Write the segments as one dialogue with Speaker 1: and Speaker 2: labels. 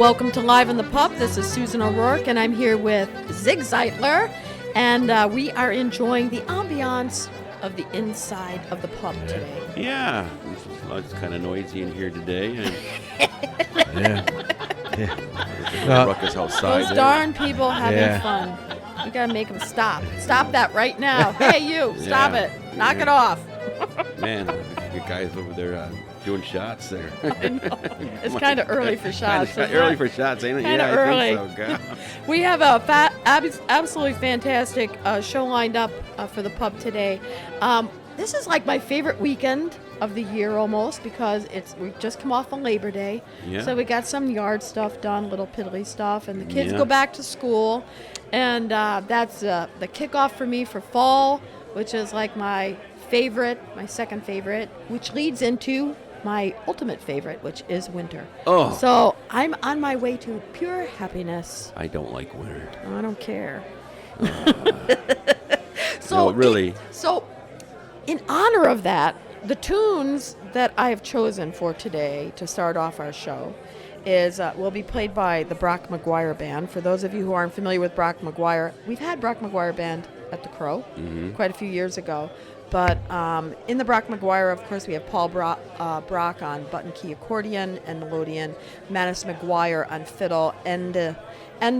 Speaker 1: Welcome to Live in the Pub. This is Susan O'Rourke, and I'm here with Zeitler, and we are enjoying the ambiance of the inside of the pub today.
Speaker 2: Yeah, it's kind of noisy in here today.
Speaker 3: Yeah.
Speaker 2: Ruckus outside.
Speaker 1: Those darn people having fun. We gotta make them stop. Stop that right now. Hey, you, stop it. Knock it off.
Speaker 2: Man, you guys over there doing shots there.
Speaker 1: I know. It's kind of early for shots.
Speaker 2: Early for shots, ain't it?
Speaker 1: Kinda
Speaker 2: Yeah,
Speaker 1: early.
Speaker 2: I think so. God.
Speaker 1: We have a absolutely fantastic show lined up for the pub today. This is like my favorite weekend of the year almost because we just come off of Labor Day.
Speaker 2: Yeah.
Speaker 1: So we got some yard stuff done, little piddly stuff, and the kids go back to school. And that's the kickoff for me for fall, which is like my second favorite, which leads into my ultimate favorite, which is winter.
Speaker 2: Oh.
Speaker 1: So I'm on my way to pure happiness.
Speaker 2: I don't like winter.
Speaker 1: I don't care.
Speaker 2: No, really.
Speaker 1: In honor of that, the tunes that I have chosen for today to start off our show will be played by the Brock McGuire Band. For those of you who aren't familiar with Brock McGuire, we've had Brock McGuire Band at the Crow quite a few years ago. But in the Brock McGuire, of course, we have Paul Brock on button key accordion and melodeon, Manus McGuire on fiddle, and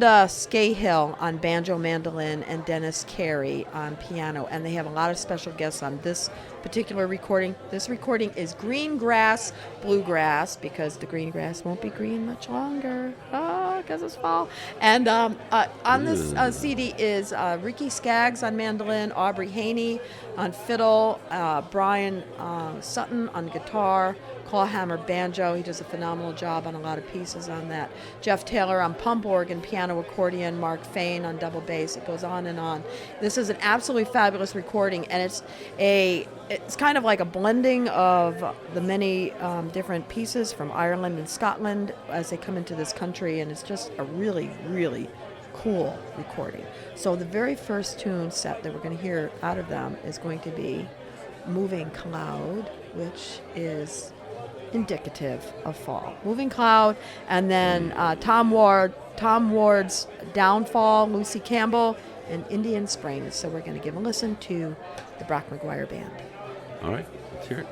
Speaker 1: Scahill on banjo, mandolin, and Dennis Carey on piano. And they have a lot of special guests on this particular recording. This recording is green grass, bluegrass, because the green grass won't be green much longer. Because it's fall. And on this CD is Ricky Skaggs on mandolin, Aubrey Haney on fiddle, Brian Sutton on guitar, clawhammer banjo. He does a phenomenal job on a lot of pieces on that. Jeff Taylor on pump organ, piano, accordion, Mark Fain on double bass. It goes on and on. This is an absolutely fabulous recording, and it's kind of like a blending of the many different pieces from Ireland and Scotland as they come into this country, and it's just a really, really cool recording. So the very first tune set that we're going to hear out of them is going to be Moving Cloud, which is indicative of fall. Moving Cloud, and then Tom Ward's Downfall, Lucy Campbell, and Indian Springs. So we're going to give a listen to the Brock McGuire Band.
Speaker 2: All right, let's hear it.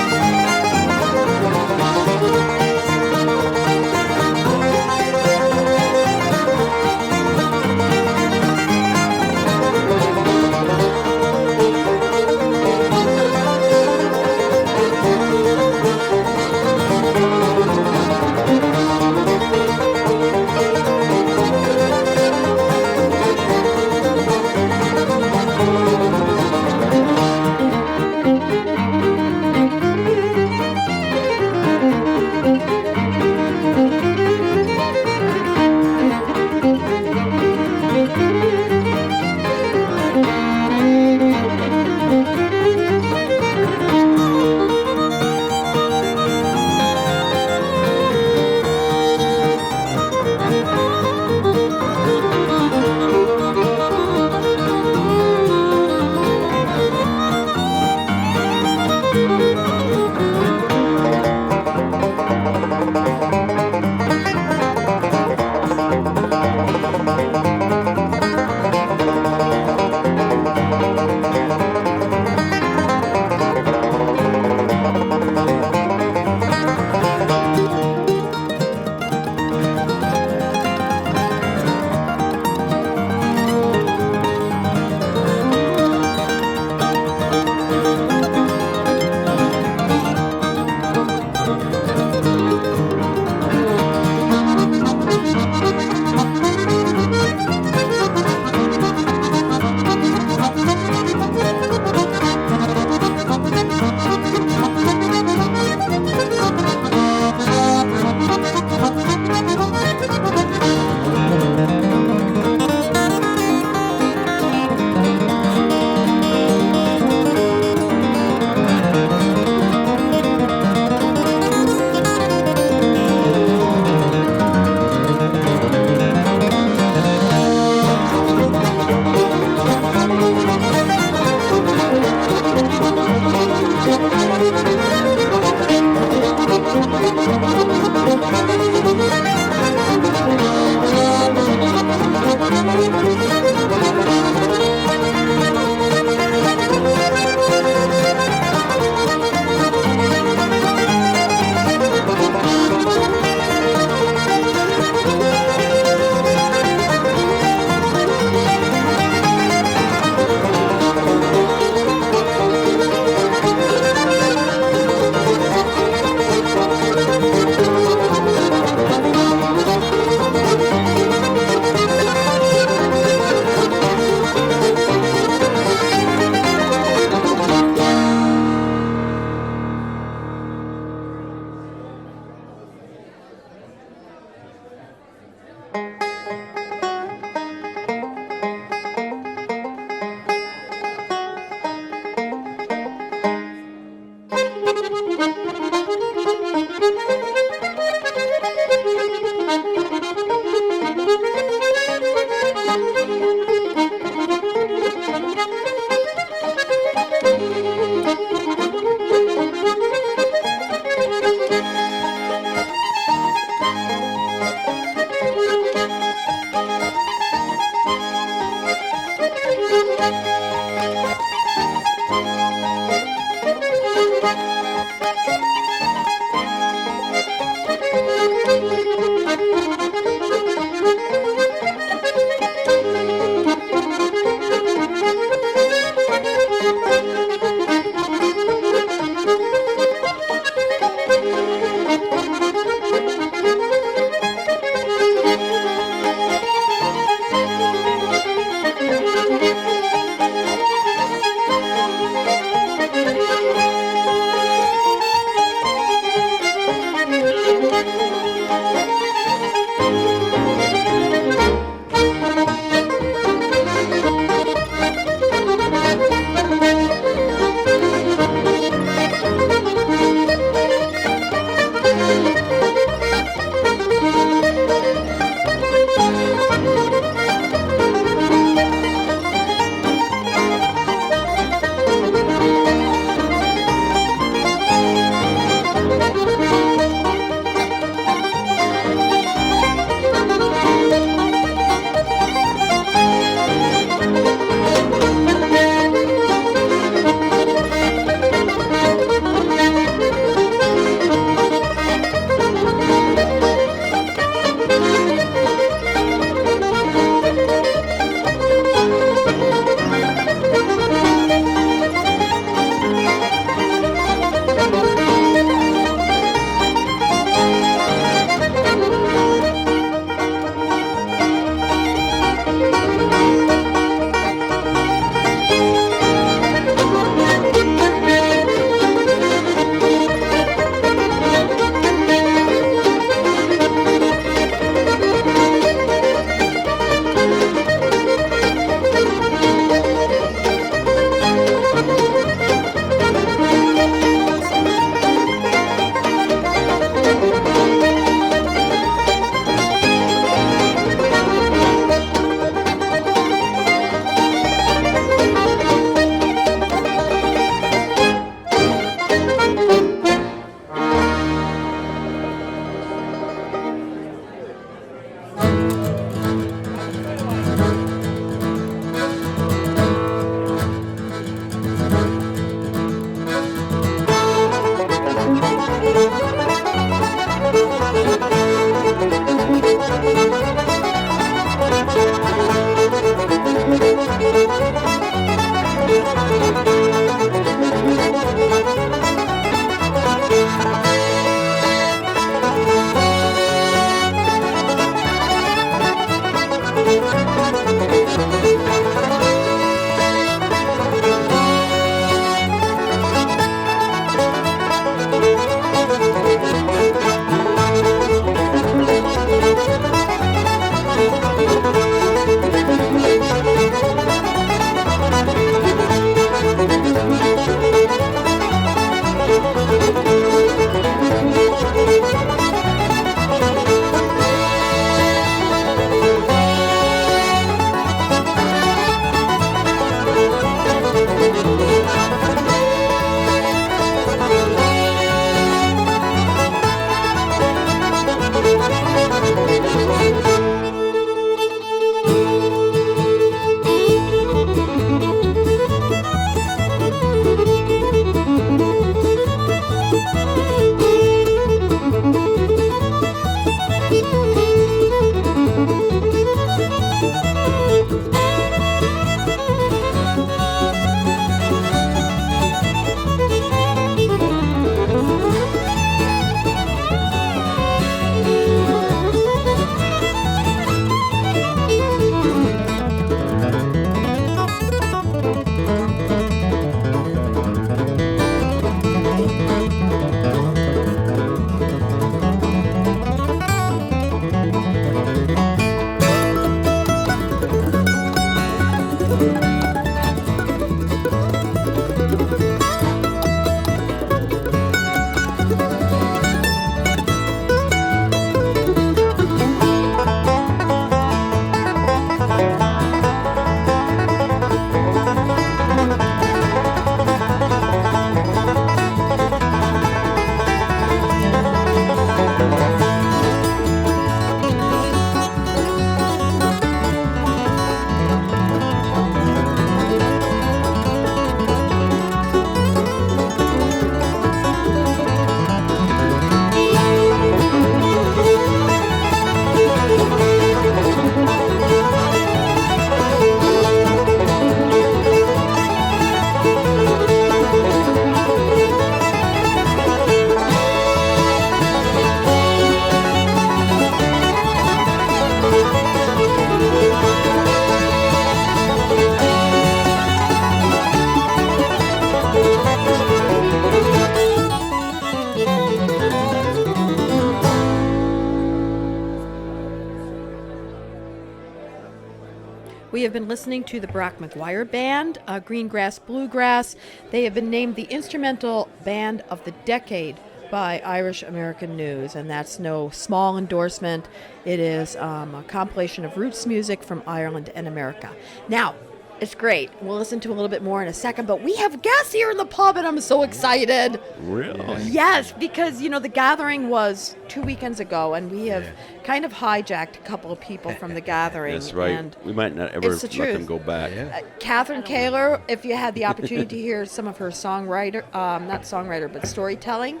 Speaker 1: We have been listening to the Brock McGuire Band, Greengrass Bluegrass. They have been named the Instrumental Band of the Decade by Irish American News, and that's no small endorsement. It is a compilation of roots music from Ireland and America. Now, it's great. We'll listen to a little bit more in a second, but we have guests here in the pub, and I'm so excited.
Speaker 2: Really?
Speaker 1: Yes, because, the gathering was 2 weekends ago, and we have kind of hijacked a couple of people from the gathering.
Speaker 2: That's right.
Speaker 1: And
Speaker 2: We might not ever
Speaker 1: it's the
Speaker 2: let
Speaker 1: truth.
Speaker 2: them go back.
Speaker 1: Catherine Koehler, if you had the opportunity to hear some of her but storytelling,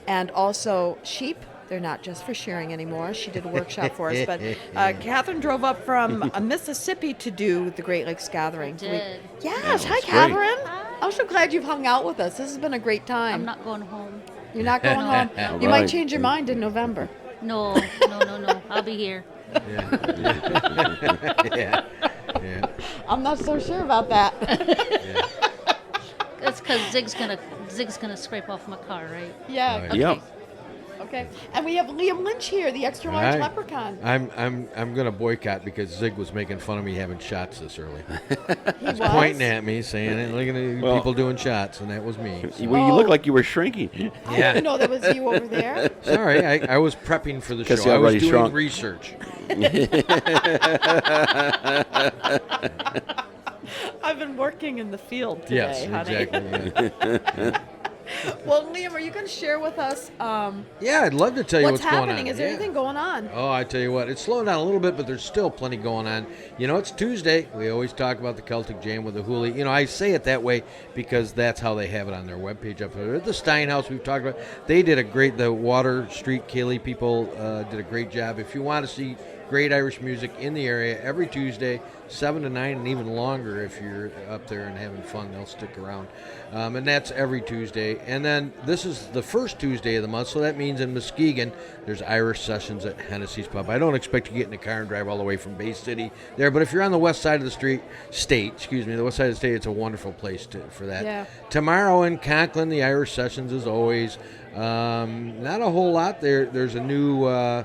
Speaker 1: and also sheep. They're not just for shearing anymore. She did a workshop for us. But Catherine drove up from Mississippi to do the Great Lakes Gathering.
Speaker 4: Did.
Speaker 1: Yes.
Speaker 2: Yeah,
Speaker 1: Hi,
Speaker 2: that's
Speaker 1: Catherine.
Speaker 4: Hi.
Speaker 1: I'm so glad you've hung out with us. This has been a great time.
Speaker 4: I'm not going home.
Speaker 1: You're not going home?
Speaker 2: All
Speaker 1: You might
Speaker 2: right.
Speaker 1: change your mind in November.
Speaker 4: No. I'll be here.
Speaker 3: Yeah.
Speaker 1: I'm not so sure about that.
Speaker 4: That's because Zig's gonna scrape off my car, right?
Speaker 1: Yeah.
Speaker 3: Right.
Speaker 1: Okay.
Speaker 2: Yep.
Speaker 1: Okay. And we have Liam Lynch here, the extra large
Speaker 3: Right.
Speaker 1: leprechaun.
Speaker 3: I'm gonna boycott because Zig was making fun of me having shots this early.
Speaker 1: He was
Speaker 3: Pointing at me, saying, "Look at the
Speaker 2: Well-
Speaker 3: people doing shots," and that was me. So.
Speaker 2: Well, you look like you were shrinking.
Speaker 1: I didn't know that was you over there.
Speaker 3: Sorry, I was prepping for the
Speaker 2: 'Cause
Speaker 3: show.
Speaker 2: you
Speaker 3: I was
Speaker 2: already
Speaker 3: doing
Speaker 2: shrunk.
Speaker 3: research.
Speaker 1: I've been working in the field today,
Speaker 3: Yes,
Speaker 1: honey.
Speaker 3: exactly. Yeah.
Speaker 1: Well, Liam, are you going to share with us
Speaker 3: Yeah, I'd love to tell you
Speaker 1: what's
Speaker 3: what's going
Speaker 1: happening?
Speaker 3: on.
Speaker 1: Is there
Speaker 3: Yeah.
Speaker 1: anything going on?
Speaker 3: Oh, I tell you what, it's slowing down a little bit, but there's still plenty going on. It's Tuesday. We always talk about the Celtic Jam with the Hooli. I say it that way because that's how they have it on their webpage up there. At the Steinhaus we've talked about, they did the Water Street Cayley people did a great job. If you want to see great Irish music in the area every Tuesday, 7 to 9, and even longer if you're up there and having fun, they'll stick around. And that's every Tuesday. And then this is the first Tuesday of the month, so that means in Muskegon, there's Irish sessions at Hennessy's Pub. I don't expect you to get in a car and drive all the way from Bay City there, but if you're on the west side of the the west side of the state, it's a wonderful place for that.
Speaker 1: Yeah.
Speaker 3: Tomorrow in Conklin, the Irish sessions as always. Not a whole lot there. There's a new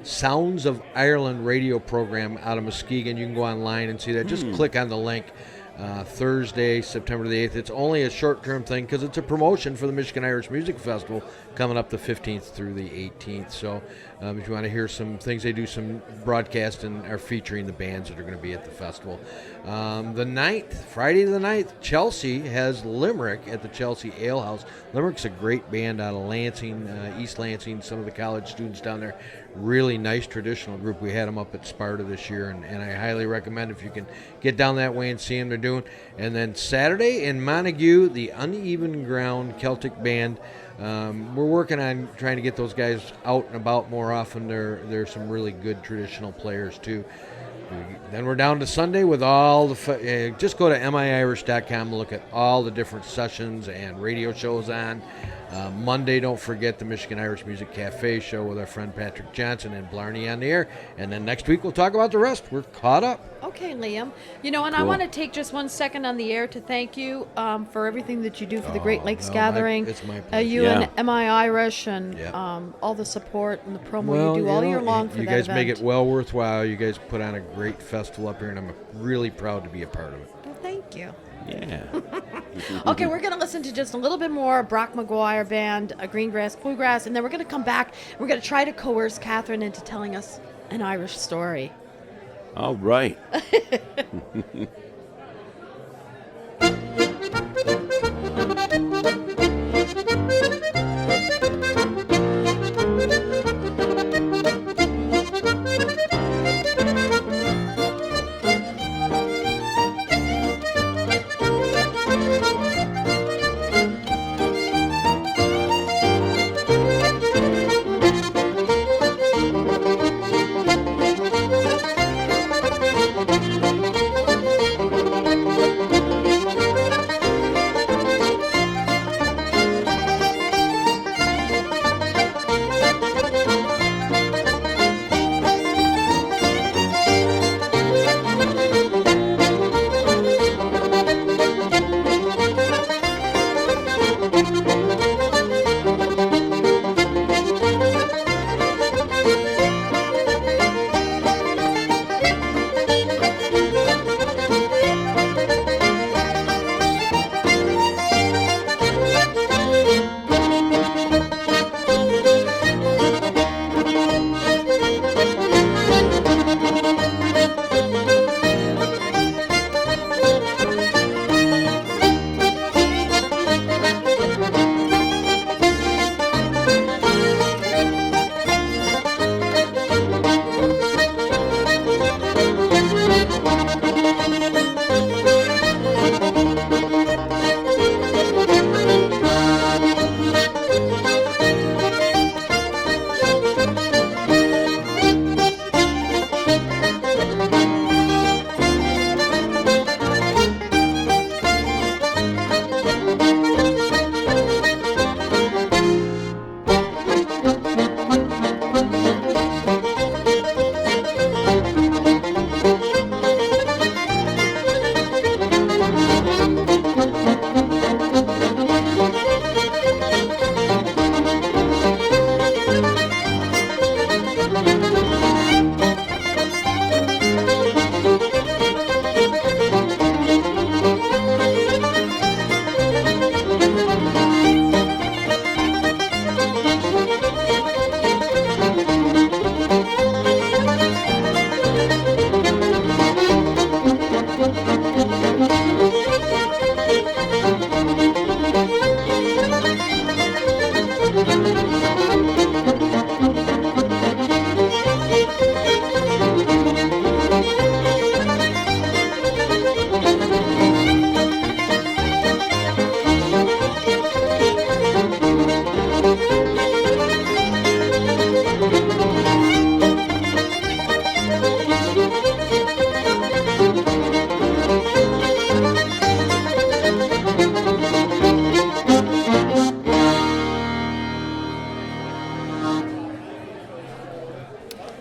Speaker 3: Sounds of Ireland radio program out of Muskegon. You can go online and see that. Just click on the link. Thursday, September the 8th. It's only a short-term thing because it's a promotion for the Michigan Irish Music Festival coming up the 15th through the 18th. So if you want to hear some things, they do some broadcast and are featuring the bands that are going to be at the festival. The 9th, Friday the 9th, Chelsea has Limerick at the Chelsea Ale House. Limerick's a great band out of Lansing, East Lansing, some of the college students down there. Really nice traditional group. We had them up at Sparta this year, and I highly recommend if you can get down that way and see them they're doing. And then Saturday in Montague, the Uneven Ground Celtic Band. We're working on trying to get those guys out and about more often. They're some really good traditional players too. Then we're down to Sunday with all the just go to miirish.com and look at all the different sessions and radio shows on. Monday, don't forget the Michigan Irish Music Cafe show with our friend Patrick Johnson and Blarney on the air. And then next week we'll talk about the rest. We're caught up.
Speaker 1: Okay, Liam. And I
Speaker 2: Cool.
Speaker 1: want to take just 1 second on the air to thank you for everything that you do for the Great Lakes Gathering.
Speaker 3: It's my pleasure.
Speaker 1: You
Speaker 2: Yeah.
Speaker 1: and MI Irish and
Speaker 3: Yeah.
Speaker 1: all the support and the promo you do all year long for
Speaker 3: you
Speaker 1: that
Speaker 3: guys
Speaker 1: event.
Speaker 3: make it well worthwhile. You guys put on a great festival up here, and I'm really proud to be a part of it.
Speaker 1: Well, thank you.
Speaker 2: Yeah.
Speaker 1: Okay, we're going to listen to just a little bit more Brock McGuire Band, Greengrass Bluegrass, and then we're going to come back. We're going to try to coerce Catherine into telling us an Irish story.
Speaker 2: All right.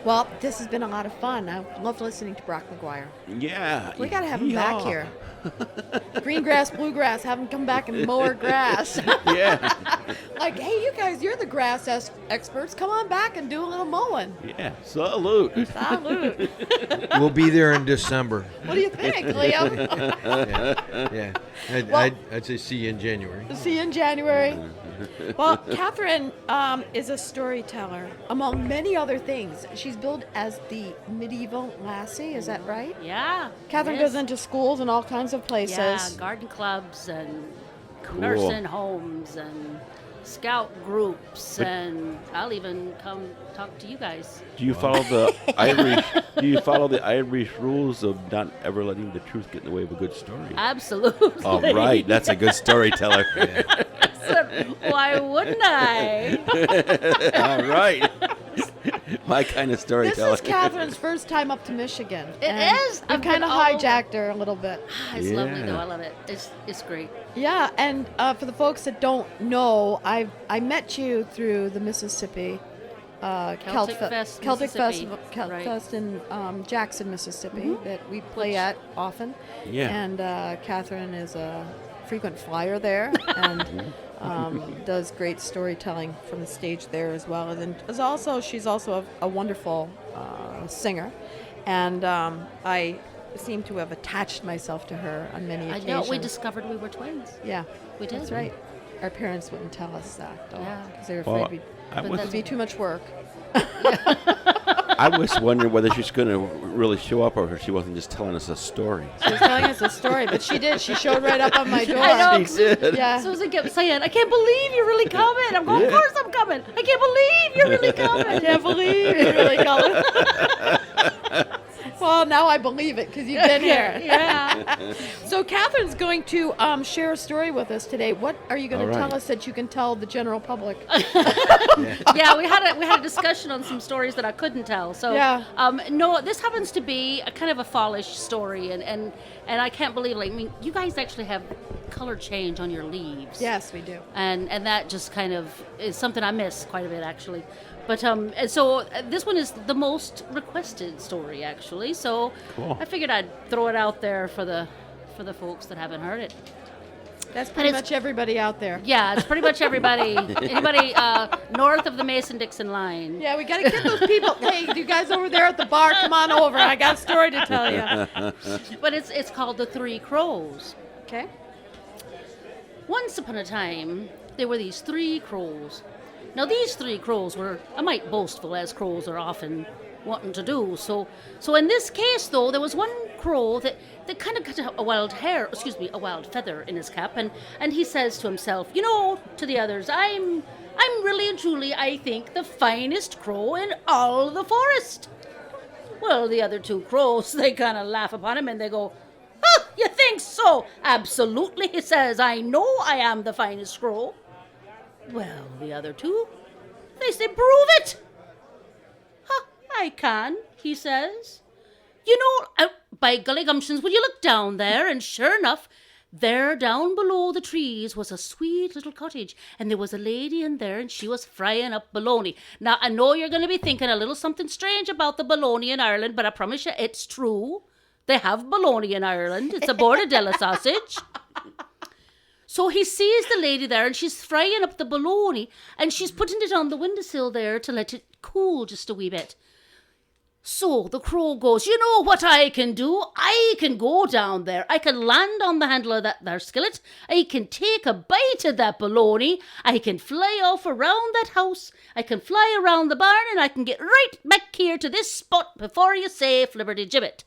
Speaker 1: Well, this has been a lot of fun. I love listening to Brock McGuire.
Speaker 2: Yeah.
Speaker 1: We got to have him back
Speaker 2: Yeehaw.
Speaker 1: here. Green grass, bluegrass, have him come back and mow our grass.
Speaker 2: Yeah.
Speaker 1: Like, hey, you guys, you're the grass experts. Come on back and do a little mowing.
Speaker 2: Yeah. Salute.
Speaker 1: Salute.
Speaker 3: We'll be there in December.
Speaker 1: What do you think, Liam?
Speaker 3: Yeah. I'd say see you in January.
Speaker 1: See you in January. Well, Catherine is a storyteller, among many other things. She's billed as the medieval lassie, is that right?
Speaker 4: Yeah.
Speaker 1: Catherine
Speaker 4: it is.
Speaker 1: goes into schools in all kinds of places.
Speaker 4: Yeah, garden clubs and
Speaker 2: Cool.
Speaker 4: nursing homes and scout groups, and I'll even come talk to you guys.
Speaker 2: Do you follow the Irish? Do you follow the Irish rules of not ever letting the truth get in the way of a good story?
Speaker 4: Absolutely.
Speaker 2: All right, that's a good storyteller.
Speaker 4: Why wouldn't I?
Speaker 2: All right, my kind of
Speaker 1: This
Speaker 2: storyteller.
Speaker 1: is Catherine's first time up to Michigan.
Speaker 4: It
Speaker 1: and
Speaker 4: is.
Speaker 1: We've
Speaker 4: I've
Speaker 1: kind of
Speaker 4: been all-
Speaker 1: hijacked her a little bit.
Speaker 4: It's lovely
Speaker 2: Yeah.
Speaker 4: though. I love it. It's great.
Speaker 1: Yeah, and for the folks that don't know, I met you through the Mississippi
Speaker 4: Celtic Fest,
Speaker 1: Celtic
Speaker 4: Mississippi.
Speaker 1: Festival,
Speaker 4: Right.
Speaker 1: Fest in Jackson, Mississippi, that we play at often.
Speaker 2: Yeah.
Speaker 1: And Catherine is a frequent flyer there and does great storytelling from the stage there as well. And she's also a wonderful singer, and I seem to have attached myself to her on many
Speaker 4: I
Speaker 1: occasions.
Speaker 4: know. We discovered we were twins.
Speaker 1: Yeah,
Speaker 4: We did.
Speaker 1: that's right. Our parents wouldn't tell us that, though,
Speaker 4: Yeah.
Speaker 1: because they were
Speaker 2: Well,
Speaker 1: afraid
Speaker 2: I
Speaker 1: it
Speaker 2: was,
Speaker 1: would be too much work.
Speaker 2: I was wondering whether she's going to really show up or if she wasn't just telling us a story.
Speaker 1: She was telling us a story, but she did. She showed right up on my door.
Speaker 4: I know.
Speaker 2: She did.
Speaker 1: Yeah.
Speaker 4: Susan kept saying, "I can't believe you're really coming." I'm going,
Speaker 2: Yeah.
Speaker 4: "Of course I'm coming. I can't believe you're really coming."
Speaker 1: I can't believe you're really coming. Well, now I believe it because you've been here.
Speaker 4: Yeah.
Speaker 1: So Catherine's going to share a story with us today. What are you going
Speaker 2: All
Speaker 1: to
Speaker 2: right.
Speaker 1: tell us that you can tell the general public?
Speaker 4: Yeah, we had a discussion on some stories that I couldn't tell. So
Speaker 1: Yeah.
Speaker 4: no, this happens to be a kind of a fallish story, and I can't believe, like, I mean, you guys actually have color change on your leaves.
Speaker 1: Yes, we do.
Speaker 4: And that just kind of is something I miss quite a bit, actually. But and so this one is the most requested story, actually. So
Speaker 2: Cool.
Speaker 4: I figured I'd throw it out there for the folks that haven't heard it.
Speaker 1: That's pretty
Speaker 4: it's-
Speaker 1: much everybody out there.
Speaker 4: Yeah, it's pretty much everybody, anybody north of the Mason-Dixon line.
Speaker 1: Yeah, we got to get those people. Hey, you guys over there at the bar, come on over. I got a story to tell you.
Speaker 4: But it's called The Three Crows.
Speaker 1: Okay.
Speaker 4: Once upon a time, there were these three crows. Now, these three crows were a mite boastful, as crows are often wanting to do. So in this case, though, there was one crow that kind of got a wild feather in his cap, and he says to himself, you know, to the others, I'm really and truly, I think, the finest crow in all the forest. Well, the other two crows, they kind of laugh upon him and they go, "Huh, you think so? Absolutely," he says. "I know I am the finest crow." Well, the other two, they say, "Prove it." "Huh, I can," he says. "You know, by golly gumptions, will you look down there?" And sure enough, there down below the trees was a sweet little cottage, and there was a lady in there, and she was frying up bologna. Now, I know you're going to be thinking a little something strange about the bologna in Ireland, but I promise you it's true. They have bologna in Ireland. It's a bordadella sausage. So he sees the lady there, and she's frying up the bologna, and she's putting it on the windowsill there to let it cool just a wee bit. So the crow goes, "You know what I can do? I can go down there. I can land on the handle of that there skillet. I can take a bite of that bologna. I can fly off around that house. I can fly around the barn, and I can get right back here to this spot before you say flibberty gibbet."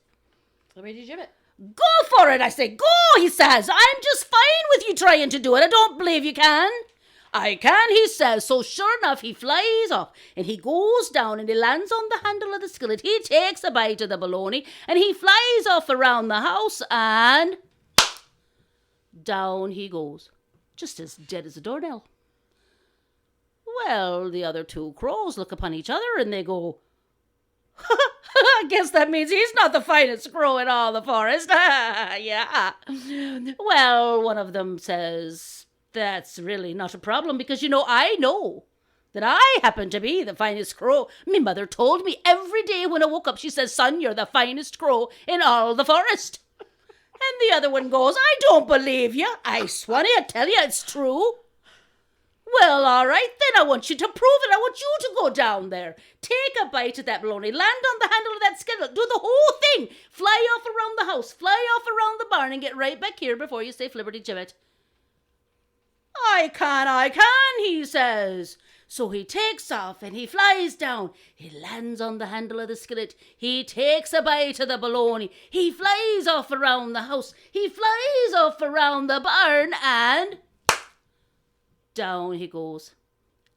Speaker 1: Flibberty gibbet.
Speaker 4: "Go for it," I say. "Go," he says. "I'm just fine with you trying to do it. I don't believe you can." "I can," he says. So sure enough, he flies off and he goes down and he lands on the handle of the skillet. He takes a bite of the bologna and he flies off around the house and down he goes, just as dead as a doornail. Well, the other two crows look upon each other and they go, "I guess that means he's not the finest crow in all the forest." Yeah. Well, one of them says, "That's really not a problem because, you know, I know that I happen to be the finest crow. Me mother told me every day when I woke up, she says, son, you're the finest crow in all the forest. And the other one goes, I don't believe you. I swanny, I tell you it's true. Well, all right, then I want you to prove it. I want you to go down there. Take a bite of that bologna. Land on the handle of that skillet. Do the whole thing. Fly off around the house. Fly off around the barn and get right back here before you say flibberty gibbet. I can, he says. So he takes off and he flies down. He lands on the handle of the skillet. He takes a bite of the bologna. He flies off around the house. He flies off around the barn and down he goes,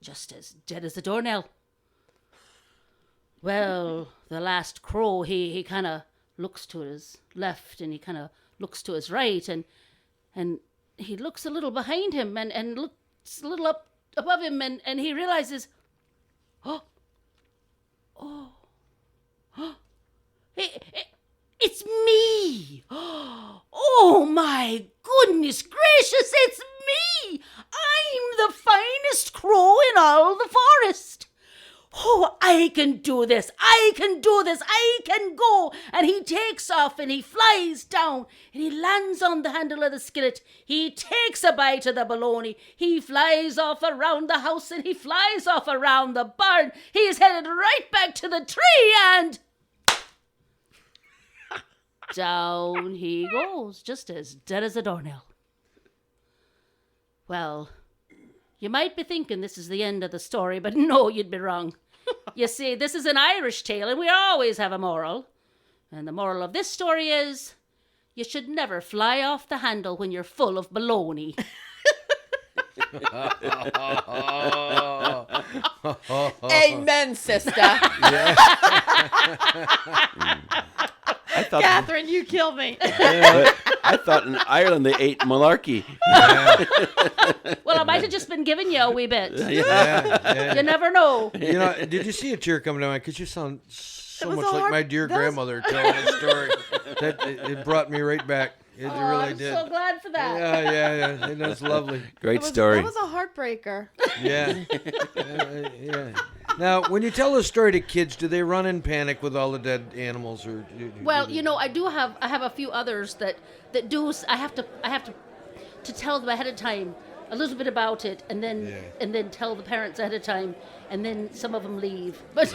Speaker 4: just as dead as a doornail. Well, the last crow, he kind of looks to his left and he kind of looks to his right and he looks a little behind him and looks a little up above him and he realizes, it's me. Oh my goodness gracious, it's me. I'm the finest crow in all the forest. Oh, I can do this. I can do this. I can go. And he takes off and he flies down and he lands on the handle of the skillet. He takes a bite of the bologna. He flies off around the house and he flies off around the barn. He is headed right back to the tree and down he goes, just as dead as a doornail. Well, you might be thinking this is the end of the story, but no, you'd be wrong. You see, this is an Irish tale, and we always have a moral. And the moral of this story is, you should never fly off the handle when you're full of baloney.
Speaker 1: Amen, sister.
Speaker 2: I thought
Speaker 1: Catherine, you kill me.
Speaker 2: I thought in Ireland they ate malarkey.
Speaker 4: Well, I might have just been giving you a wee bit.
Speaker 3: Yeah.
Speaker 4: You never know.
Speaker 3: You know, did you see a tear coming down my eye? Because you sound so
Speaker 1: was
Speaker 3: much
Speaker 1: a
Speaker 3: like
Speaker 1: hard-
Speaker 3: my dear
Speaker 1: that was-
Speaker 3: grandmother telling the story. It brought me right back. It really
Speaker 4: I'm
Speaker 3: did.
Speaker 4: so glad for that.
Speaker 3: Yeah. That's lovely.
Speaker 2: Great
Speaker 1: That
Speaker 2: story.
Speaker 1: was a heartbreaker.
Speaker 3: Yeah. Yeah. Now, when you tell a story to kids, do they run in panic with all the dead animals, or?
Speaker 4: Well, you know, I have a few others that do. I have to tell them ahead of time a little bit about it, and then tell the parents ahead of time, and then some of them leave. But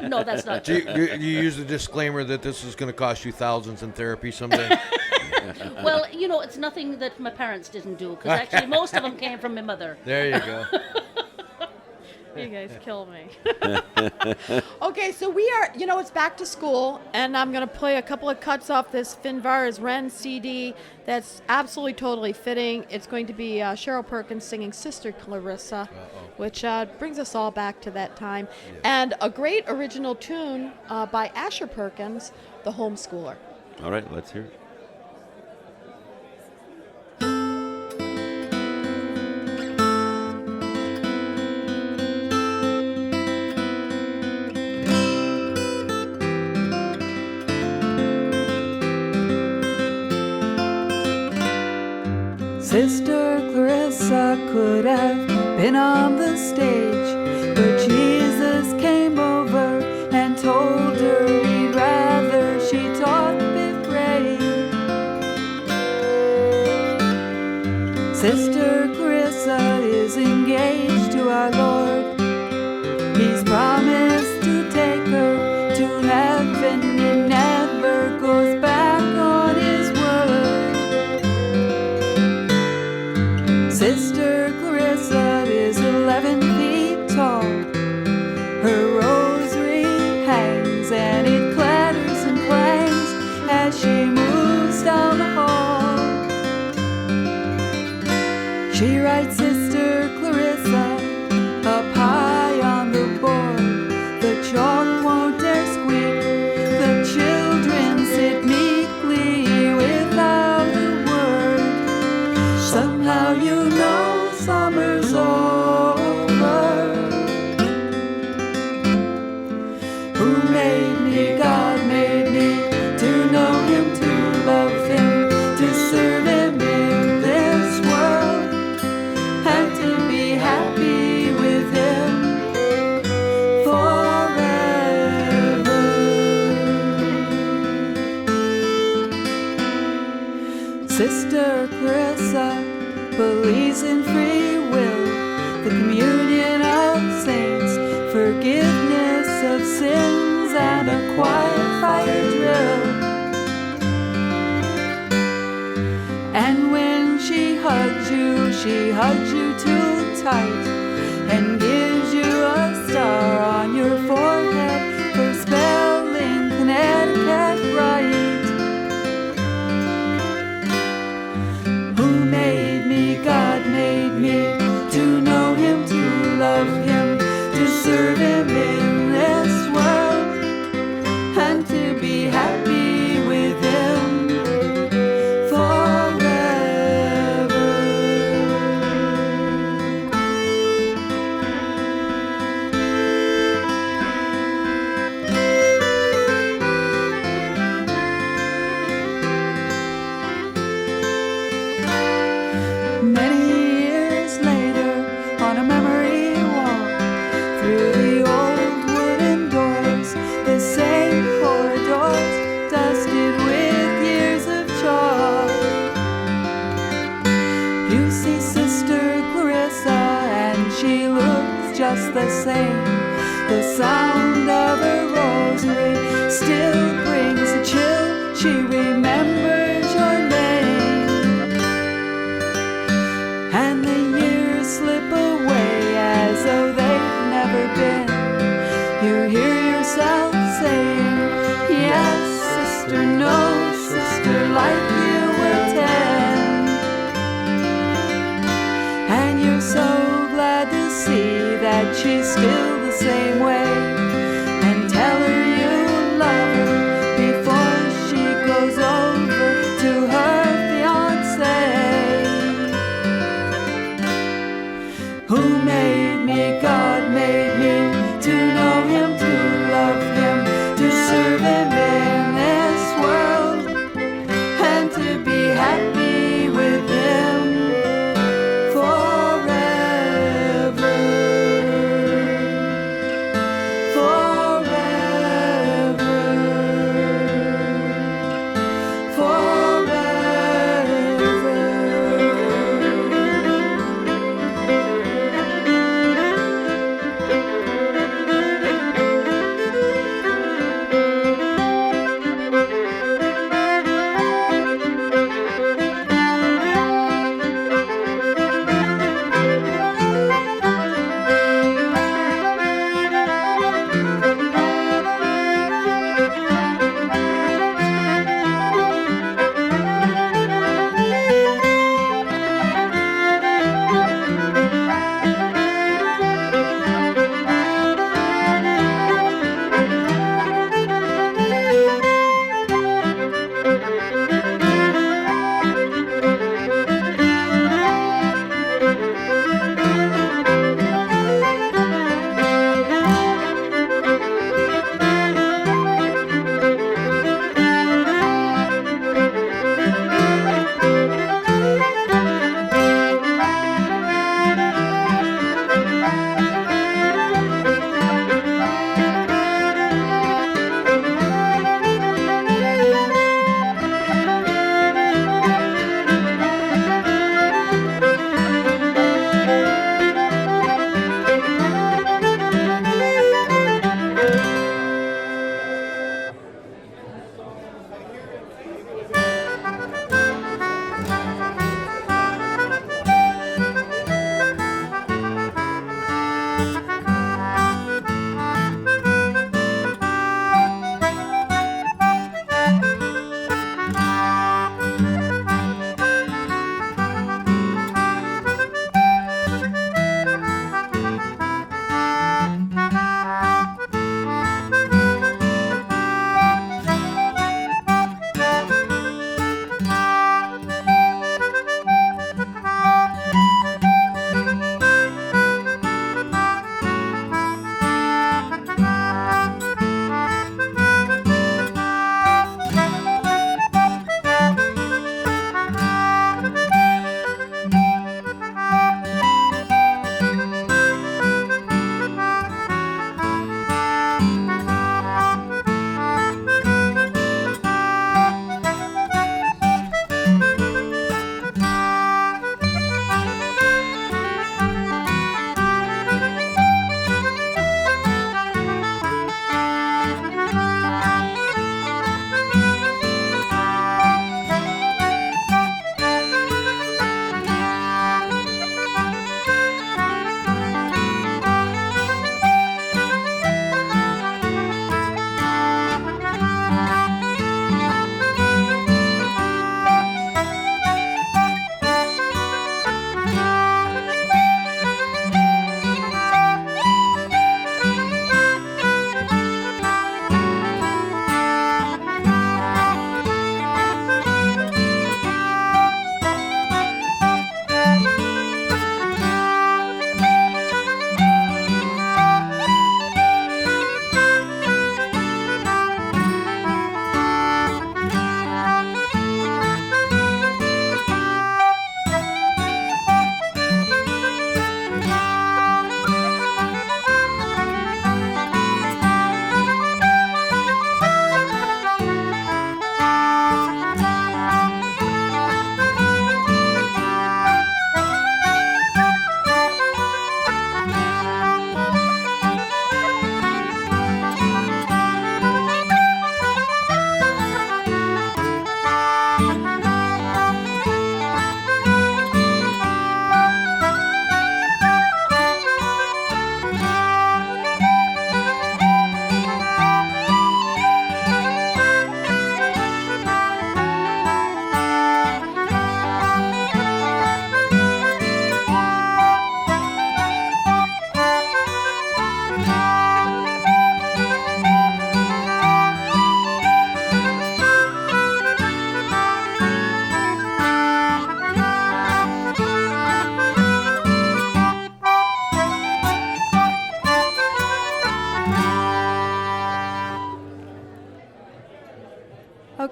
Speaker 4: no, that's not
Speaker 3: Do
Speaker 4: true.
Speaker 3: you use the disclaimer that this is going to cost you thousands in therapy someday?
Speaker 4: Well, you know, it's nothing that my parents didn't do, because actually most of them came from my mother.
Speaker 3: There you go.
Speaker 1: You guys kill me. Okay, so we are, it's back to school, and I'm going to play a couple of cuts off this Finvar's Wren CD that's absolutely totally fitting. It's going to be Cheryl Perkins singing Sister Clarissa, which brings us all back to that time, and a great original tune by Asher Perkins, The Homeschooler.
Speaker 2: All right, let's hear it.
Speaker 5: Sister Clarissa could have been on the stage, but Jesus came over and told her he'd rather she taught the brave. Sister Clarissa is engaged to our Lord. He's promised to take her to heaven. He never goes back on his word. Sister Clarissa is 11 feet tall. Her rosary hangs and it clatters and clangs as she moves down the hall. She writes Sister Clarissa up high on the board. The chalk won't dare squeak. The children sit meekly without a word. Somehow you know summer's over. Who made me? God made me to know him, to love him, to serve him in this world, and to be happy with him of sins and a quiet fire drill. And when she hugs you too tight and gives you a star on your forehead for spelling Connecticut right. Who made me? God made me to know him, to love him, to serve him in this world, and to be happy with him forever. Many years later, on a memory walk through the old wooden doors, the same corridors dusted with years of chalk, you see Sister Clarissa, and she looks just the same. The sound of her rosary still brings a chill. She remembers your name, and the years slip away as though they've never been. You hear yourself saying, yes, sister, no, sister, like you were 10. And you're so glad to see that she's still the same way, and tell her you love her before she goes over to her fiancé. Who made me? God made me to know him, to love him, to serve him in this world, and to be happy with him forever.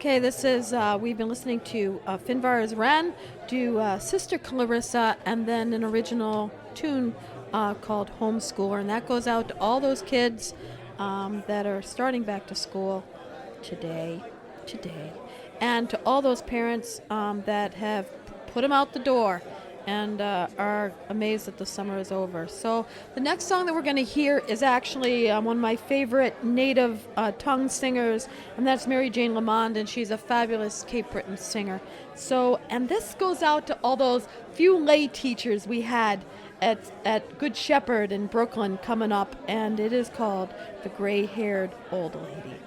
Speaker 1: Okay, this is, we've been listening to Finvar's Ren do Sister Clarissa and then an original tune called Homeschooler. And that goes out to all those kids that are starting back to school today. And to all those parents that have put them out the door and are amazed that the summer is over. So the next song that we're going to hear is actually one of my favorite native tongue singers, and that's Mary Jane Lamond, and she's a fabulous Cape Breton singer. So, and this goes out to all those few lay teachers we had at Good Shepherd in Brooklyn coming up, and it is called The Gray-Haired Old Lady.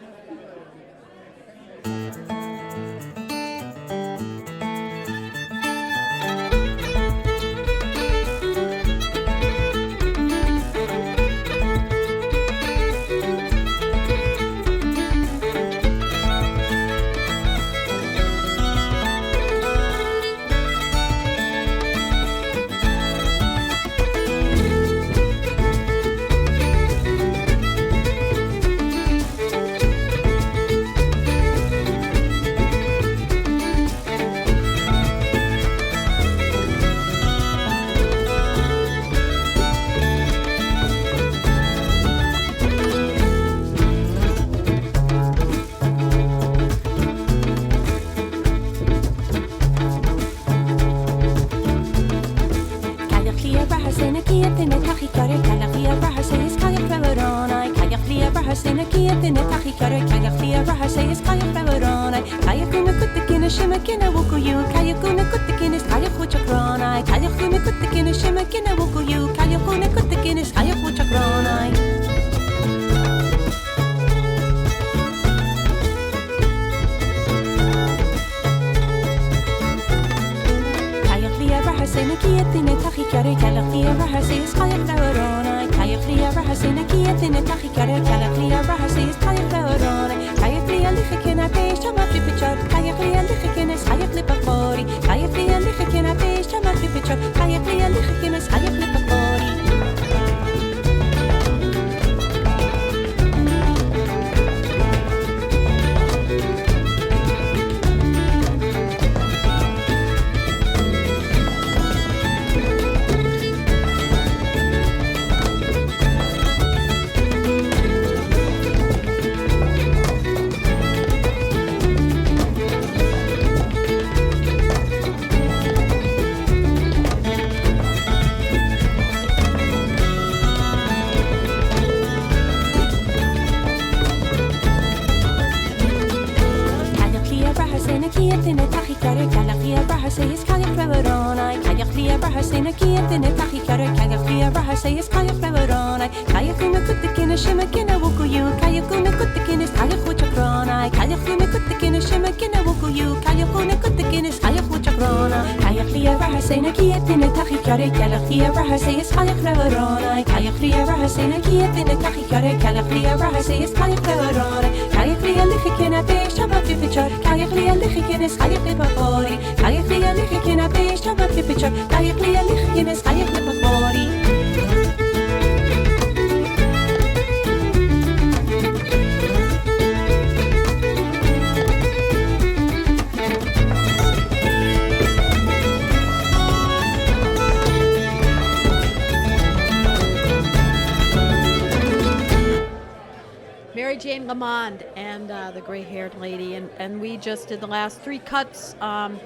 Speaker 1: Mary Jane Lamond and the Gray-Haired Lady, and we just did the last three cuts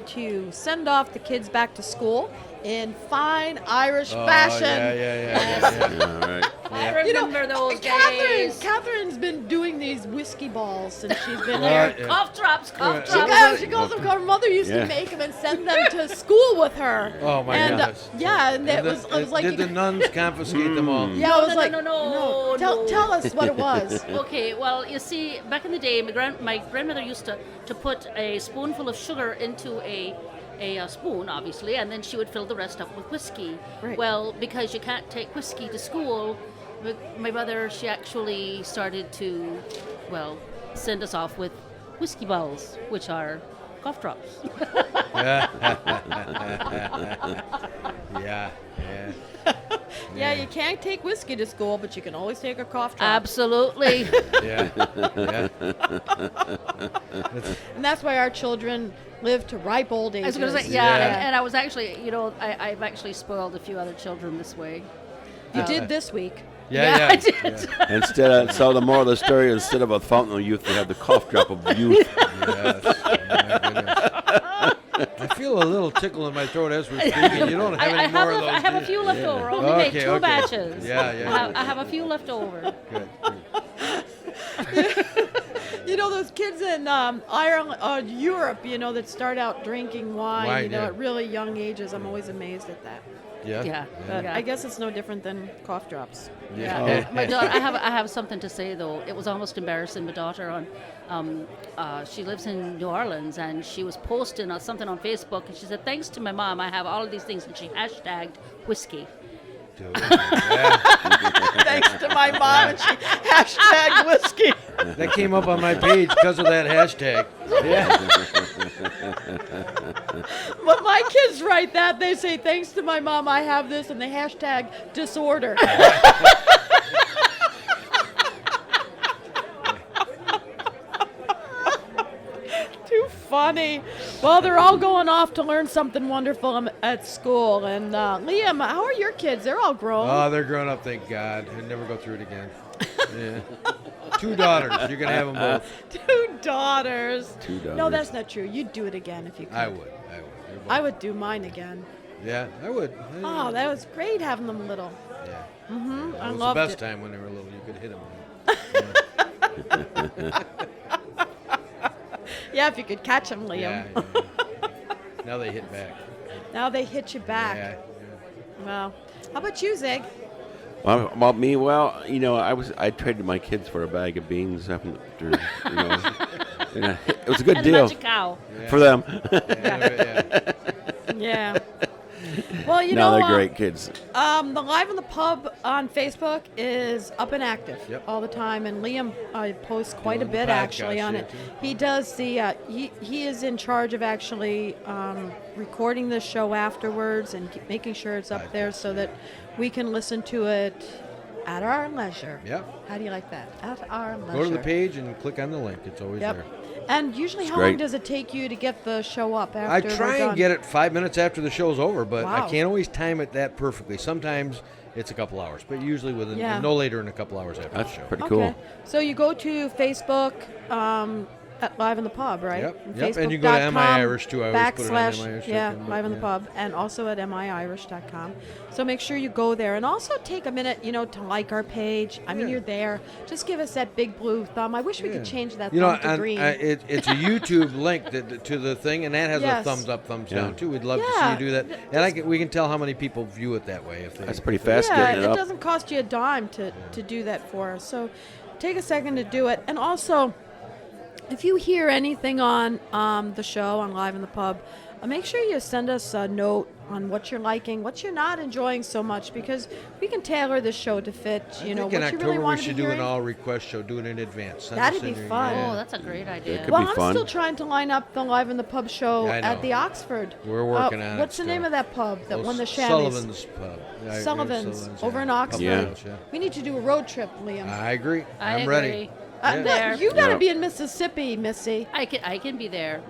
Speaker 1: to send off the kids back to school in fine Irish fashion.
Speaker 2: Yeah, all right.
Speaker 4: I remember those days.
Speaker 1: Catherine's been doing these whiskey balls since she's been here.
Speaker 4: Cough drops, cough drops.
Speaker 1: She goes, her mother used to make them and send them to school with her.
Speaker 3: Oh my goodness!
Speaker 1: And it was like.
Speaker 3: Did the nuns confiscate them all?
Speaker 1: Yeah, I was like,
Speaker 4: no.
Speaker 1: Tell us what it was.
Speaker 4: Okay, well, you see, back in the day, my grandmother used to put a spoonful of sugar into a spoon, obviously, and then she would fill the rest up with whiskey.
Speaker 1: Right.
Speaker 4: Well, because you can't take whiskey to school, my mother, she actually started to, send us off with whiskey balls, which are cough drops.
Speaker 3: Yeah.
Speaker 1: Yeah, you can't take whiskey to school, but you can always take a cough drop.
Speaker 4: Absolutely.
Speaker 3: Yeah. Yeah.
Speaker 1: And that's why our children live to ripe old
Speaker 4: I
Speaker 1: ages.
Speaker 4: was going to say,
Speaker 3: Yeah.
Speaker 4: and I was actually, I've actually spoiled a few other children this way.
Speaker 1: You did this week.
Speaker 3: Yeah.
Speaker 4: I did.
Speaker 2: So the moral of the story, instead of a fountain of youth, they have the cough drop of youth.
Speaker 3: Yes. My goodness. I feel a little tickle in my throat as we're speaking. You don't have any more of those.
Speaker 4: I have
Speaker 3: do
Speaker 4: a
Speaker 3: you?
Speaker 4: few left over. Only made
Speaker 3: Okay,
Speaker 4: 2
Speaker 3: okay.
Speaker 4: batches.
Speaker 3: Yeah.
Speaker 4: I have a few left over.
Speaker 3: Good.
Speaker 1: You know those kids in Ireland, Europe, that start out drinking wine,
Speaker 3: Yeah.
Speaker 1: at really young ages. I'm always amazed at that.
Speaker 3: Yeah.
Speaker 1: But I guess it's no different than cough drops.
Speaker 3: Yeah.
Speaker 4: My daughter, I have something to say though. It was almost embarrassing. My daughter she lives in New Orleans, and she was posting something on Facebook, and she said, "Thanks to my mom, I have all of these things," and she hashtagged whiskey.
Speaker 3: Dude. Yeah.
Speaker 1: Thanks to my mom, and she hashtag whiskey.
Speaker 3: That came up on my page because of that hashtag. Yeah.
Speaker 1: When my kids write that, they say, "Thanks to my mom, I have this," and they hashtag disorder. Too funny. Well, they're all going off to learn something wonderful at school. And Liam, how are your kids? They're all grown.
Speaker 3: Oh, they're grown up, thank God. I'd never go through it again. Yeah. 2 daughters. You can have them both.
Speaker 1: 2 daughters.
Speaker 2: 2 daughters.
Speaker 1: No, that's not true. You'd do it again if you could.
Speaker 3: I would. They're both-
Speaker 1: I would do mine again.
Speaker 3: Yeah, I would.
Speaker 1: Oh, that was great having them little.
Speaker 3: Yeah.
Speaker 1: Mm-hmm.
Speaker 3: That
Speaker 1: I
Speaker 3: was
Speaker 1: loved
Speaker 3: the best
Speaker 1: it.
Speaker 3: time when they were little. You could hit them.
Speaker 1: Yeah, if you could catch them, Liam.
Speaker 3: Yeah. Now they hit back.
Speaker 1: Now they hit you back.
Speaker 3: Yeah.
Speaker 1: Well, how about you, Zig?
Speaker 2: Well, about me, I traded my kids for a bag of beans after, it was a good
Speaker 4: And a
Speaker 2: deal
Speaker 4: bunch of cow.
Speaker 2: for them.
Speaker 3: Yeah.
Speaker 1: Yeah. Well,
Speaker 2: No, they're great kids.
Speaker 1: The Live in the Pub on Facebook is up and active all the time, and Liam posts quite
Speaker 3: Doing
Speaker 1: a
Speaker 3: the
Speaker 1: bit actually
Speaker 3: podcast,
Speaker 1: on
Speaker 3: yeah,
Speaker 1: it.
Speaker 3: too.
Speaker 1: He does the he is in charge of actually recording the show afterwards and making sure it's up there so that we can listen to it at our leisure.
Speaker 3: Yep.
Speaker 1: How do you like that? At our leisure.
Speaker 3: Go to the page and click on the link. It's always there.
Speaker 1: And usually, how long
Speaker 2: great.
Speaker 1: does it take you to get the show up after
Speaker 3: I
Speaker 1: we're
Speaker 3: try
Speaker 1: done?
Speaker 3: and get it 5 minutes after the show's over, but
Speaker 1: Wow.
Speaker 3: I can't always time it that perfectly. Sometimes it's a couple hours, but usually within no later than a couple hours after
Speaker 2: That's
Speaker 3: the show.
Speaker 2: pretty
Speaker 1: Okay.
Speaker 2: cool.
Speaker 1: So you go to Facebook at Live in the Pub, right?
Speaker 3: Yep.
Speaker 1: And
Speaker 3: Yep. And you go to
Speaker 1: Facebook.com
Speaker 3: MI Irish too. I always put it on
Speaker 1: backslash,
Speaker 3: MI Irish.
Speaker 1: Yeah, Live in the Pub, and also at miirish.com. So make sure you go there, and also take a minute, to like our page. I mean,
Speaker 3: Yeah.
Speaker 1: you're there. Just give us that big blue thumb. I wish we could change that
Speaker 3: You know,
Speaker 1: thumb to
Speaker 3: and,
Speaker 1: green.
Speaker 3: it's a YouTube link to the thing, and that has
Speaker 1: Yes.
Speaker 3: a thumbs up, thumbs
Speaker 2: Yeah.
Speaker 3: down too. We'd love to see
Speaker 1: Yeah.
Speaker 3: you do that, and we can tell how many people view it that way. If they,
Speaker 2: That's pretty fast
Speaker 1: yeah,
Speaker 2: getting it
Speaker 1: it
Speaker 2: up.
Speaker 1: doesn't cost you a dime to do that for us. So take a second to do it. And also, if you hear anything on the show, on Live in the Pub, make sure you send us a note on what you're liking, what you're not enjoying so much, because we can tailor this show to fit,
Speaker 3: I think
Speaker 1: what
Speaker 3: in
Speaker 1: you
Speaker 3: October
Speaker 1: really want
Speaker 3: we
Speaker 1: to
Speaker 3: should
Speaker 1: be
Speaker 3: do an
Speaker 1: hearing.
Speaker 3: all request show. Do it in advance. Send
Speaker 1: That'd
Speaker 3: us in
Speaker 1: be
Speaker 3: your-
Speaker 1: fun.
Speaker 4: Oh, that's a great idea.
Speaker 2: could
Speaker 1: Well,
Speaker 2: be
Speaker 1: I'm
Speaker 2: fun.
Speaker 1: still trying to line up the Live in the Pub show
Speaker 3: Yeah, I
Speaker 1: at
Speaker 3: know.
Speaker 1: the Oxford.
Speaker 3: We're working on it
Speaker 1: What's the name
Speaker 3: still.
Speaker 1: of that pub that
Speaker 3: Oh,
Speaker 1: won the Shammies?
Speaker 3: Sullivan's Pub. Yeah,
Speaker 1: Sullivan's over
Speaker 3: yeah.
Speaker 1: in Oxford.
Speaker 2: Yeah.
Speaker 3: Yeah.
Speaker 1: We need to do a road trip, Liam.
Speaker 3: I agree.
Speaker 4: I
Speaker 3: I'm
Speaker 4: agree.
Speaker 3: ready.
Speaker 4: I'm there.
Speaker 1: You got to
Speaker 2: Yeah.
Speaker 1: be in Mississippi, Missy.
Speaker 4: I can be there.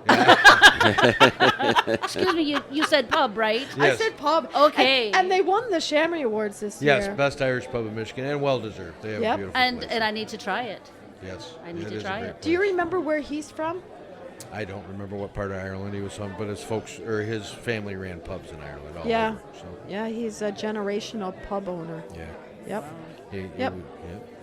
Speaker 4: Excuse me, you said pub, right?
Speaker 1: I
Speaker 3: Yes.
Speaker 1: said pub.
Speaker 4: Okay.
Speaker 1: And they won the Shammy Awards this
Speaker 3: Yes,
Speaker 1: year.
Speaker 3: best Irish pub in Michigan, and well deserved. They have
Speaker 1: Yep.
Speaker 3: a beautiful
Speaker 4: And
Speaker 3: place.
Speaker 4: and I need to try it.
Speaker 3: Yes,
Speaker 4: I need to
Speaker 3: is a
Speaker 4: try
Speaker 3: great
Speaker 4: it.
Speaker 1: Do you
Speaker 3: place.
Speaker 1: remember where he's from?
Speaker 3: I don't remember what part of Ireland he was from, but his folks or his family ran pubs in Ireland. All
Speaker 1: Yeah.
Speaker 3: over, so
Speaker 1: Yeah, he's a generational pub owner.
Speaker 3: yeah.
Speaker 1: Yep.
Speaker 3: Yep.
Speaker 1: Yep.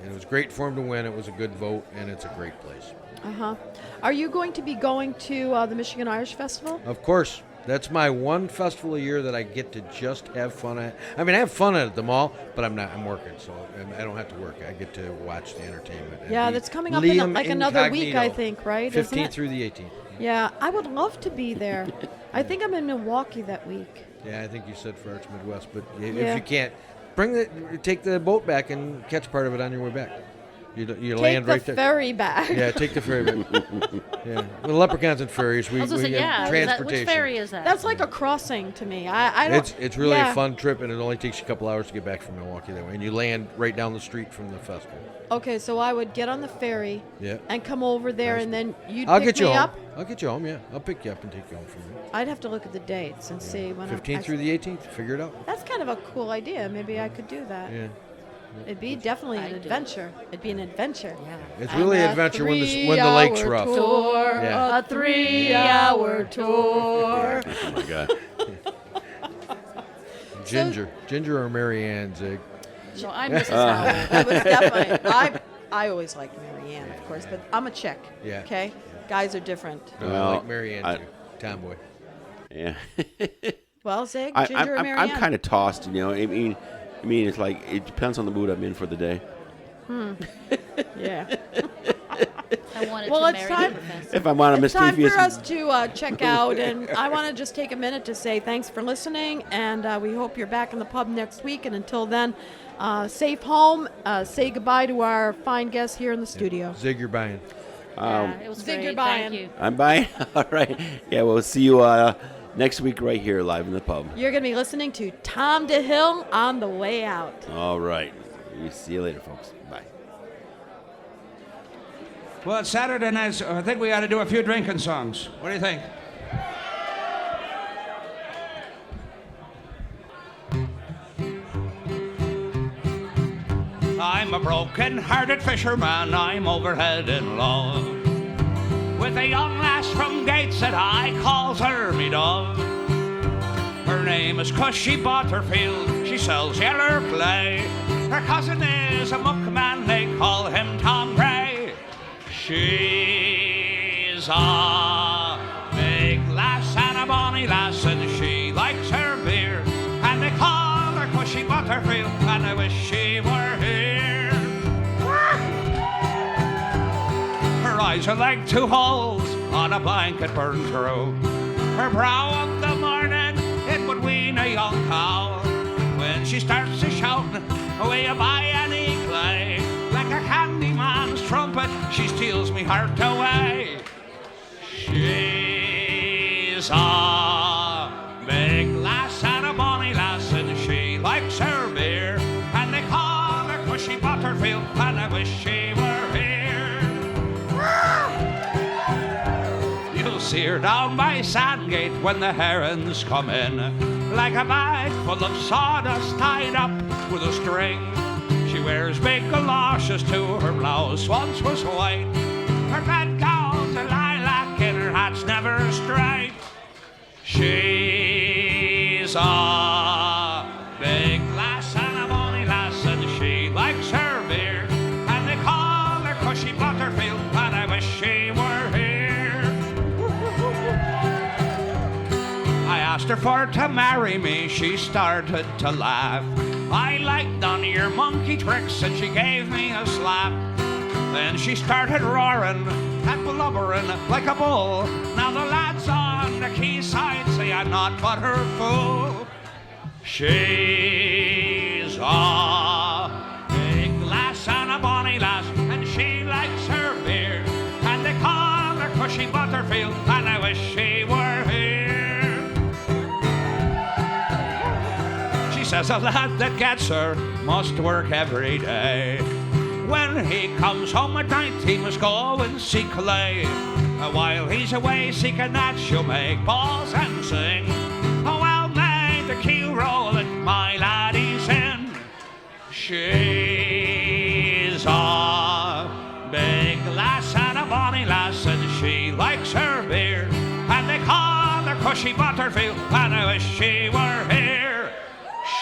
Speaker 3: And it was great for him to win. It was a good vote, and it's a great place.
Speaker 1: Uh-huh. Are you going to be going to the Michigan Irish Festival?
Speaker 3: Of course, that's my one festival a year that I get to just have fun at. I mean, I have fun at the mall, but I'm working, so I don't have to work. I get to watch the entertainment. and
Speaker 1: Yeah,
Speaker 3: be
Speaker 1: that's coming up in
Speaker 3: Liam
Speaker 1: like another week, I
Speaker 3: Incognito,
Speaker 1: think, right? Isn't
Speaker 3: 15th
Speaker 1: it?
Speaker 3: through the 18th.
Speaker 1: Yeah, I would love to be there. I think I'm in Milwaukee that week.
Speaker 3: Yeah, I think you said for Arch Midwest, but
Speaker 1: Yeah.
Speaker 3: if you can't, take the boat back and catch part of it on your way back. You
Speaker 1: Take
Speaker 3: land
Speaker 1: the
Speaker 3: right there.
Speaker 1: ferry back.
Speaker 3: Yeah, take the ferry back. Yeah, with leprechauns and fairies, we
Speaker 4: I was gonna say,
Speaker 3: get
Speaker 4: yeah.
Speaker 3: transportation.
Speaker 4: Which ferry is that?
Speaker 1: That's like a crossing to me. I don't.
Speaker 3: It's really
Speaker 1: yeah.
Speaker 3: a fun trip, and it only takes you a couple hours to get back from Milwaukee that way. And you land right down the street from the festival.
Speaker 1: Okay, so I would get on the ferry
Speaker 3: Yeah.
Speaker 1: and come over there,
Speaker 3: Nice.
Speaker 1: and then you'd
Speaker 3: I'll
Speaker 1: pick
Speaker 3: get you
Speaker 1: me
Speaker 3: home.
Speaker 1: up.
Speaker 3: I'll get you home, yeah. I'll pick you up and take you home from there.
Speaker 1: I'd have to look at the dates and see when.
Speaker 3: 15th through the 18th. Figure it out.
Speaker 1: That's kind of a cool idea. Maybe I could do that.
Speaker 3: Yeah.
Speaker 1: It'd be definitely an
Speaker 4: I do.
Speaker 1: adventure. It'd be an adventure.
Speaker 4: Yeah.
Speaker 3: It's really an adventure when the lake's rough.
Speaker 1: Tour,
Speaker 3: Yeah.
Speaker 1: A 3-hour tour.
Speaker 2: Oh my God.
Speaker 3: Ginger or Mary Ann, Zig.
Speaker 4: So I'm Mrs. Howell.
Speaker 1: That was definitely. I always liked Marianne, of course, but I'm a chick.
Speaker 3: Yeah.
Speaker 1: Okay. Guys are different.
Speaker 3: No, I
Speaker 2: Well,
Speaker 3: like Mary Ann too. Tomboy.
Speaker 2: Yeah.
Speaker 1: Well, Zig, Ginger or
Speaker 2: I'm
Speaker 1: Marianne?
Speaker 2: kind of tossed, you know. I mean, it's like it depends on the mood I'm in for the day.
Speaker 1: Yeah.
Speaker 4: I wanted
Speaker 1: Well,
Speaker 4: to
Speaker 1: it's
Speaker 4: marry
Speaker 1: time-
Speaker 4: the professor.
Speaker 2: If I'm on a
Speaker 1: It's time
Speaker 2: mischievous,
Speaker 1: for us to check out, and I want to just take a minute to say thanks for listening, and we hope you're back in the pub next week. And until then, safe home. Say goodbye to our fine guests here in the studio.
Speaker 3: Zig, you're buying.
Speaker 4: Yeah, it was
Speaker 1: Zig,
Speaker 4: great.
Speaker 1: you're
Speaker 4: Thank
Speaker 1: buying.
Speaker 4: you.
Speaker 2: I'm buying. All right. Yeah, we'll see you next week right here live in the pub.
Speaker 1: You're going to be listening to Tom DeHill on the way out.
Speaker 2: All right. We see you later, folks. Bye.
Speaker 6: Well, it's Saturday night, so I think we ought to do a few drinking songs. What do you think? I'm a broken-hearted fisherman, I'm overhead in love with a young lass from Gateshead, I calls her me dove. Her name is Cushy Butterfield, she sells yeller clay. Her cousin is a muckman, they call him Tom Gray. She's a big lass and a bonny lass, and she likes her beer. And they call her Cushy Butterfield, and I wish she were here. Her eyes are like two holes on a blanket burned through. Her brow of the morning, it would wean a young cow. When she starts to shout, away by any clay, like a candy man's trumpet, she steals me heart away. She's a big lass and a bonny lass, and she likes her beer. And they call her Cushy Butterfield, and I wish she were here. You'll see her down by Sandgate when the herons come in, like a bag full of sawdust tied up with a string. She wears big galoshes to her blouse, once was white. Her bedgowns are lilac and her hat's never straight. She's a big lass and a bonny lass, and she likes her beer. And they call her Cushy Butterfield, and I wish she were here. I asked her for to marry me, she started to laugh. I liked none of your monkey tricks, and she gave me a slap. Then she started roaring and blubbering like a bull. Now the lads on the quayside say I'm not but her fool. She's a big lass and a bonny lass, and she likes her beer. And they call her Cushy Butterfield, and I wish she were here. She says a lad that gets her must work every day. When he comes home at night, he must go and seek lay. While he's away seeking that, she'll make balls and sing. Oh, well, may the keel roll it, my laddie's in. She's a big lass and a bonny lass, and she likes her beer. And they call her Cushy Butterfield, and I wish she were here.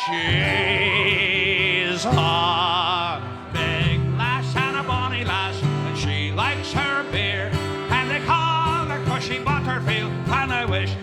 Speaker 6: She's a big lass and a bonny lass, and she likes her beer. And they call her Cushy Butterfield, and I wish